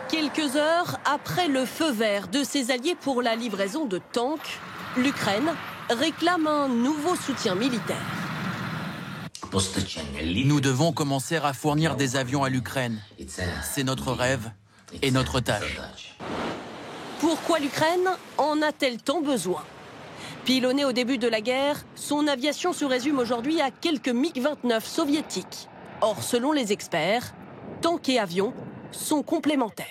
Quelques heures après le feu vert de ses alliés pour la livraison de tanks, l'Ukraine réclame un nouveau soutien militaire. Nous devons commencer à fournir des avions à l'Ukraine. C'est notre rêve et notre tâche. Pourquoi l'Ukraine en a-t-elle tant besoin? Pilonnée au début de la guerre, son aviation se résume aujourd'hui à quelques MiG-29 soviétiques. Or, selon les experts, tanks et avions sont complémentaires.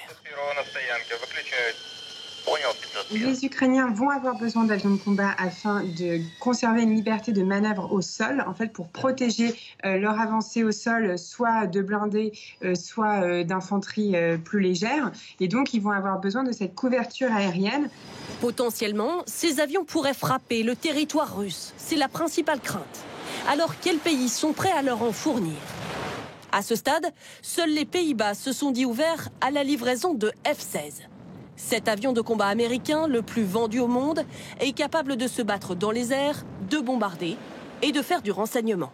Les Ukrainiens vont avoir besoin d'avions de combat afin de conserver une liberté de manœuvre au sol, en fait pour protéger leur avancée au sol, soit de blindés, soit d'infanterie plus légère. Et donc, ils vont avoir besoin de cette couverture aérienne. Potentiellement, ces avions pourraient frapper le territoire russe. C'est la principale crainte. Alors, quels pays sont prêts à leur en fournir? À ce stade, seuls les Pays-Bas se sont dit ouverts à la livraison de F-16. Cet avion de combat américain, le plus vendu au monde, est capable de se battre dans les airs, de bombarder et de faire du renseignement.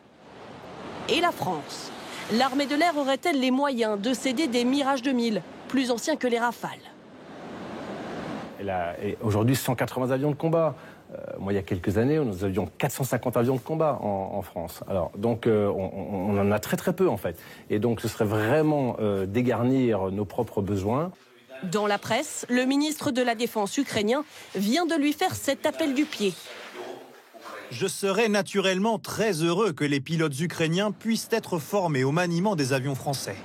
Et la France? L'armée de l'air aurait-elle les moyens de céder des Mirage 2000, plus anciens que les Rafales? Elle a aujourd'hui 180 avions de combat. Moi, il y a quelques années, nous avions 450 avions de combat en France. Alors, donc, on en a très très peu en fait. Et donc, ce serait vraiment dégarnir nos propres besoins. Dans la presse, le ministre de la Défense ukrainien vient de lui faire cet appel du pied. Je serais naturellement très heureux que les pilotes ukrainiens puissent être formés au maniement des avions français.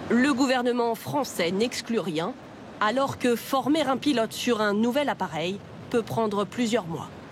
Le gouvernement français n'exclut rien, alors que former un pilote sur un nouvel appareil peut prendre plusieurs mois.